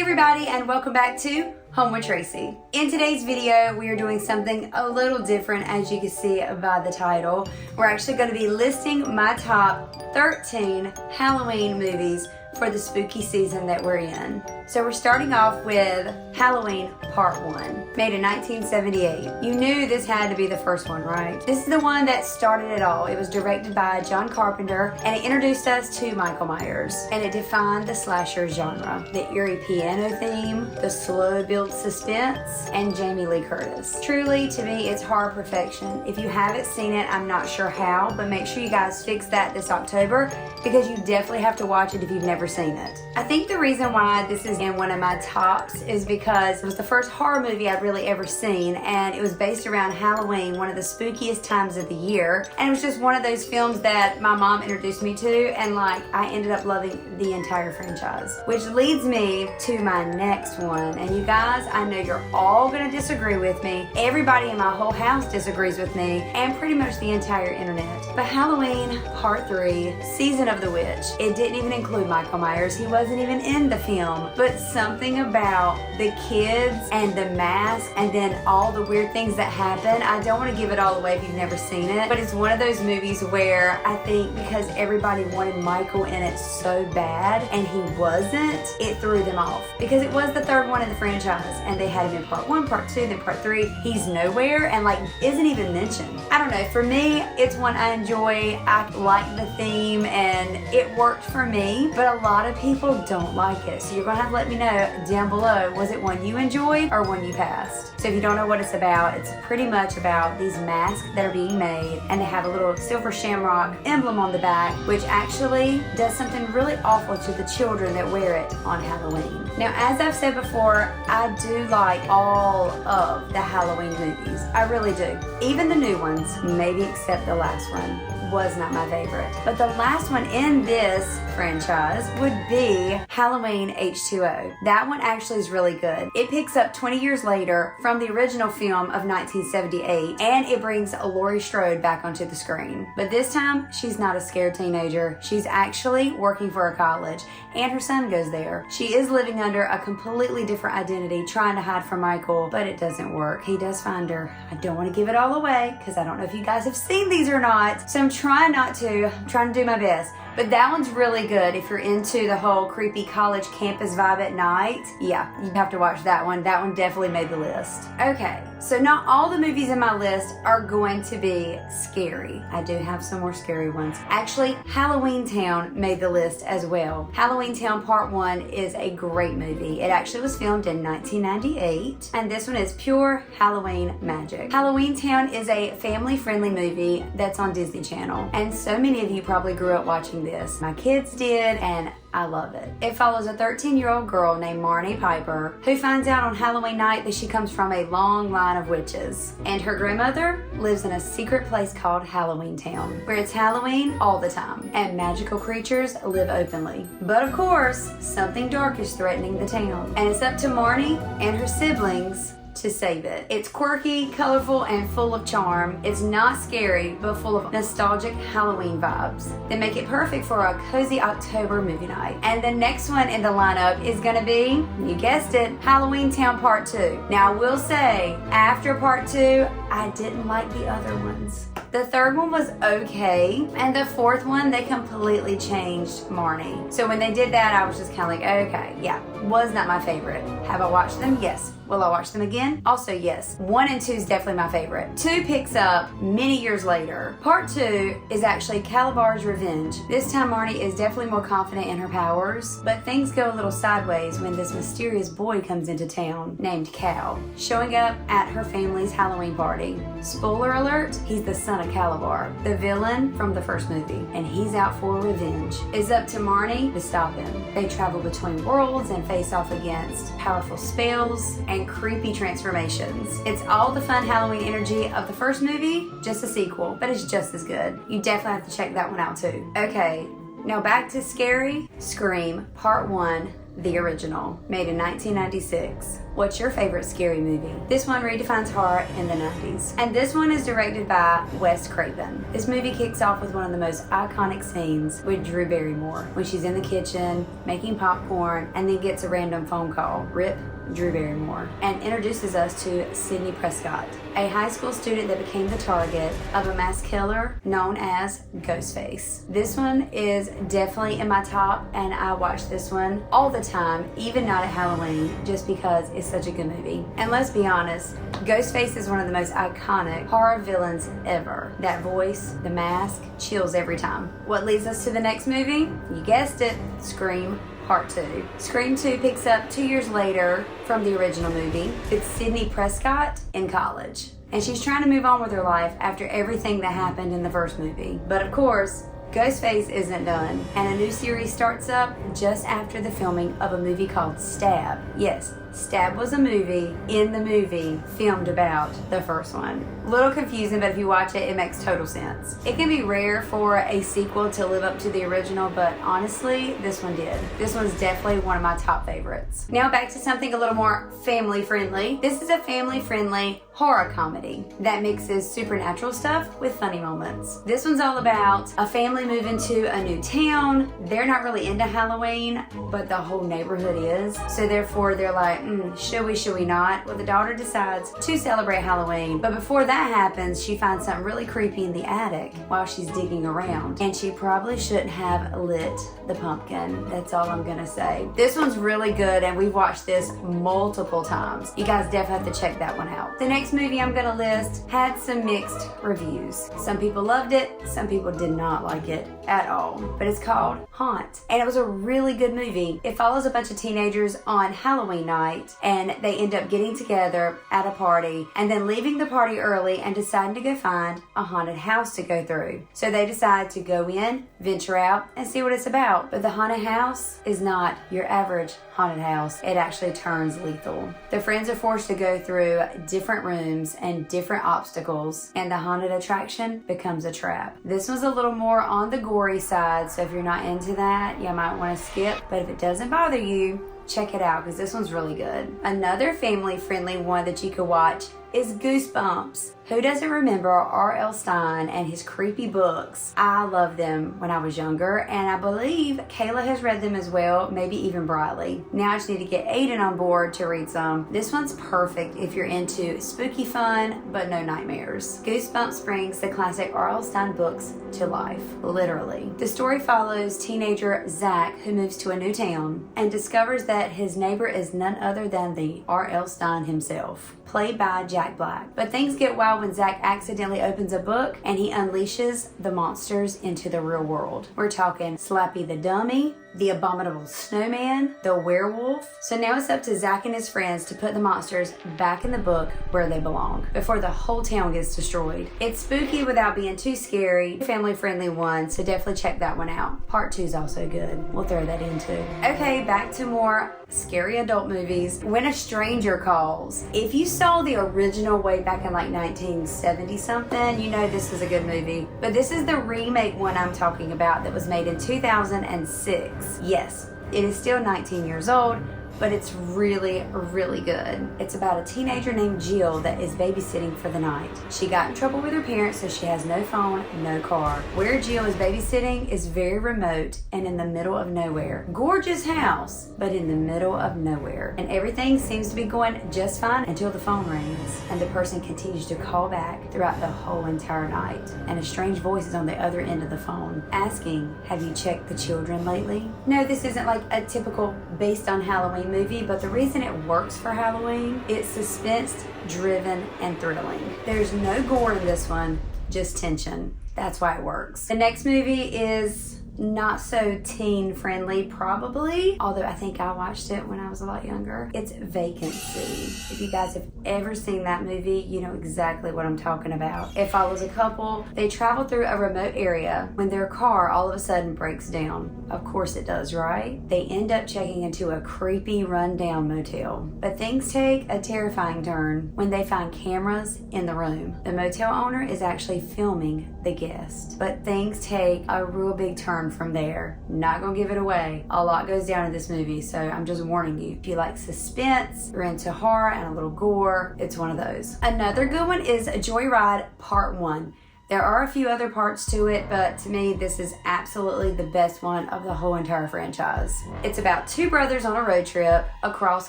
Hey everybody, and welcome back to Home with Tracy. In today's video, we are doing something a little different, as you can see by the title. We're actually going to be listing my top 13 Halloween movies for the spooky season that we're in. So we're starting off with Halloween Part 1, made in 1978. You knew this had to be the first one, right? This is the one that started it all. It was directed by John Carpenter, and it introduced us to Michael Myers, and it defined the slasher genre. The eerie piano theme, the slow build suspense, and Jamie Lee Curtis. Truly, to me, it's horror perfection. If you haven't seen it, I'm not sure how, but make sure you guys fix that this October, because you definitely have to watch it if you've never seen it. I think the reason why this is in one of my tops is because it was the first horror movie I'd really ever seen, and it was based around Halloween, one of the spookiest times of the year, and it was just one of those films that my mom introduced me to, and I ended up loving the entire franchise. Which leads me to my next one, and you guys, I know you're all gonna disagree with me. Everybody in my whole house disagrees with me, and pretty much the entire internet. But Halloween Part 3, Season of the Witch. It didn't even include Michael Myers. He wasn't even in the film, but something about the kids and the mask and then all the weird things that happen. I don't want to give it all away if you've never seen it, but it's one of those movies where I think because everybody wanted Michael in it so bad and he wasn't, it threw them off. Because it was the third one in the franchise and they had him in Part 1, Part 2, then Part 3. He's nowhere and isn't even mentioned. I don't know, for me, it's one I enjoy. I like the theme and it worked for me, but a lot of people don't like it. So you're gonna have to let me know down below, was it one you enjoyed or one you passed? So if you don't know what it's pretty much about these masks that are being made, and they have a little silver shamrock emblem on the back, which actually does something really awful to the children that wear it on Halloween. Now, as I've said before, I do like all of the Halloween movies. I really do. Even the new ones, maybe except the last one, was not my favorite. But the last one in this franchise would be Halloween H2O. That one actually is really good. It picks up 20 years later from the original film of 1978, and it brings Laurie Strode back onto the screen. But this time, she's not a scared teenager. She's actually working for a college, and her son goes there. She is living under a completely different identity, trying to hide from Michael, but it doesn't work. He does find her. I don't want to give it all away, because I don't know if you guys have seen these or not, so I'm trying not to. I'm trying to do my best. But that one's really good if you're into the whole creepy college campus vibe at night. Yeah, you have to watch that one. That one definitely made the list. Okay, so not all the movies in my list are going to be scary. I do have some more scary ones. Actually, Halloween Town made the list as well. Halloween Town Part 1 is a great movie. It actually was filmed in 1998, and this one is pure Halloween magic. Halloween Town is a family-friendly movie that's on Disney Channel, and so many of you probably grew up watching this. My kids did, and I love it. It follows a 13-year-old girl named Marnie Piper who finds out on Halloween night that she comes from a long line of witches, and her grandmother lives in a secret place called Halloween Town, where it's Halloween all the time and magical creatures live openly. But of course, something dark is threatening the town, and it's up to Marnie and her siblings to save it. It's quirky, colorful, and full of charm. It's not scary, but full of nostalgic Halloween vibes. They make it perfect for a cozy October movie night. And the next one in the lineup is gonna be, you guessed it, Halloween Town Part 2. Now I will say, after Part 2, I didn't like the other ones. The third one was okay, and the fourth one, they completely changed Marnie. So when they did that, I was just kind of like, okay, yeah, was not my favorite. Have I watched them? Yes. Will I watch them again? Also yes. 1 and 2 is definitely my favorite. 2 picks up many years later. Part 2 is actually Calabar's Revenge. This time Marnie is definitely more confident in her powers, but things go a little sideways when this mysterious boy comes into town named Cal, showing up at her family's Halloween party. Spoiler alert, he's the son of Calabar, the villain from the first movie, and he's out for revenge. It's up to Marnie to stop him. They travel between worlds and face off against powerful spells and creepy transformations. It's all the fun Halloween energy of the first movie, just a sequel, but it's just as good. You definitely have to check that one out too. Okay, now back to scary. Scream Part 1, the original, made in 1996. What's your favorite scary movie? This one redefines horror in the 90s. And this one is directed by Wes Craven. This movie kicks off with one of the most iconic scenes with Drew Barrymore when she's in the kitchen making popcorn and then gets a random phone call. Rip Drew Barrymore, and introduces us to Sidney Prescott, a high school student that became the target of a mass killer known as Ghostface. This one is definitely in my top, and I watch this one all the time, even not at Halloween, just because it's such a good movie. And let's be honest, Ghostface is one of the most iconic horror villains ever. That voice, the mask, chills every time. What leads us to the next movie? You guessed it, Scream Part 2. Scream 2 picks up 2 years later from the original movie. It's Sidney Prescott in college, and she's trying to move on with her life after everything that happened in the first movie. But of course, Ghostface isn't done, and a new series starts up just after the filming of a movie called Stab. Yes, Stab was a movie in the movie filmed about the first one. A little confusing, but if you watch it, it makes total sense. It can be rare for a sequel to live up to the original, but honestly, this one did. This one's definitely one of my top favorites. Now back to something a little more family friendly. This is a family friendly horror comedy that mixes supernatural stuff with funny moments. This one's all about a family moving to a new town. They're not really into Halloween, but the whole neighborhood is. So therefore they're like, should we not? Well, the daughter decides to celebrate Halloween, but before that happens, she finds something really creepy in the attic while she's digging around, and she probably shouldn't have lit the pumpkin. That's all I'm gonna say. This one's really good, and we've watched this multiple times. You guys definitely have to check that one out. The next movie I'm gonna list had some mixed reviews. Some people loved it, some people did not like it at all, but it's called Haunt, and it was a really good movie. It follows a bunch of teenagers on Halloween night, and they end up getting together at a party and then leaving the party early and deciding to go find a haunted house to go through. So they decide to go in, venture out, and see what it's about. But the haunted house is not your average haunted house. It actually turns lethal. The friends are forced to go through different rooms and different obstacles, and the haunted attraction becomes a trap. This was a little more on the gory side, so if you're not into that, you might want to skip. But if it doesn't bother you, check it out because this one's really good. Another family-friendly one that you could watch is Goosebumps. Who doesn't remember R.L. Stine and his creepy books? I loved them when I was younger, and I believe Kayla has read them as well, maybe even Briley. Now I just need to get Aiden on board to read some. This one's perfect if you're into spooky fun, but no nightmares. Goosebumps brings the classic R.L. Stine books to life, literally. The story follows teenager Zach, who moves to a new town and discovers that his neighbor is none other than the R.L. Stine himself, played by Jack Black. But things get wild when Zach accidentally opens a book and he unleashes the monsters into the real world. We're talking Slappy the Dummy, the abominable snowman, the werewolf. So now it's up to Zach and his friends to put the monsters back in the book where they belong before the whole town gets destroyed. It's spooky without being too scary, family-friendly one, so definitely check that one out. Part 2 is also good. We'll throw that in too. Okay, back to more scary adult movies. When a Stranger Calls. If you saw the original way back in like 1970 something, you know this was a good movie. But this is the remake one I'm talking about that was made in 2006. Yes, it is still 19 years old, but it's really, really good. It's about a teenager named Jill that is babysitting for the night. She got in trouble with her parents, so she has no phone, no car. Where Jill is babysitting is very remote and in the middle of nowhere. Gorgeous house, but in the middle of nowhere. And everything seems to be going just fine until the phone rings, and the person continues to call back throughout the whole entire night. And a strange voice is on the other end of the phone, asking, "Have you checked the children lately?" No, this isn't like a typical based on Halloween movie, but the reason it works for Halloween, it's suspense driven and thrilling. There's no gore in this one, just tension. That's why it works. The next movie is not so teen friendly probably, although I think I watched it when I was a lot younger. It's Vacancy. If you guys have ever seen that movie, you know exactly what I'm talking about. It follows a couple. They travel through a remote area when their car all of a sudden breaks down. Of course it does, right? They end up checking into a creepy rundown motel. But things take a terrifying turn when they find cameras in the room. The motel owner is actually filming the guest. But things take a real big turn turn from there. Not gonna give it away. A lot goes down in this movie, so I'm just warning you. If you like suspense, you're into horror and a little gore, it's one of those. Another good one is Joyride Part 1. There are a few other parts to it, but to me, this is absolutely the best one of the whole entire franchise. It's about two brothers on a road trip across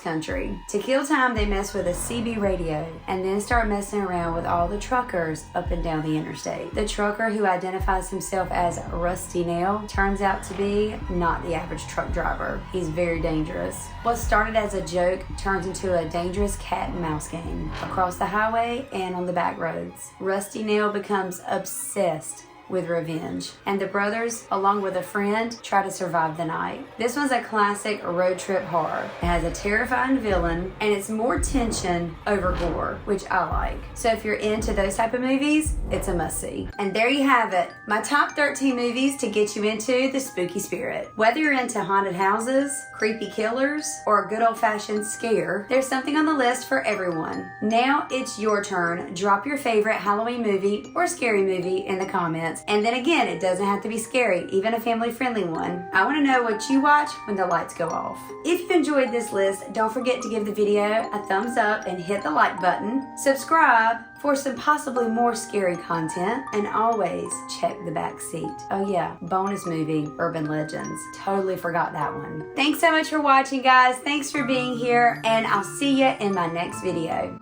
country. To kill time, they mess with a CB radio and then start messing around with all the truckers up and down the interstate. The trucker, who identifies himself as Rusty Nail, turns out to be not the average truck driver. He's very dangerous. What started as a joke turns into a dangerous cat and mouse game across the highway and on the back roads. Rusty Nail becomes obsessed with revenge, and the brothers, along with a friend, try to survive the night. This one's a classic road trip horror. It has a terrifying villain, and it's more tension over gore, which I like. So if you're into those type of movies, it's a must-see. And there you have it, my top 13 movies to get you into the spooky spirit. Whether you're into haunted houses, creepy killers, or a good old-fashioned scare, there's something on the list for everyone. Now it's your turn. Drop your favorite Halloween movie or scary movie in the comments. And then again, it doesn't have to be scary, even a family-friendly one. I want to know what you watch when the lights go off. If you enjoyed this list, don't forget to give the video a thumbs up and hit the like button. Subscribe for some possibly more scary content, and always check the back seat. Oh yeah, bonus movie, Urban Legends. Totally forgot that one. Thanks so much for watching, guys. Thanks for being here, and I'll see you in my next video.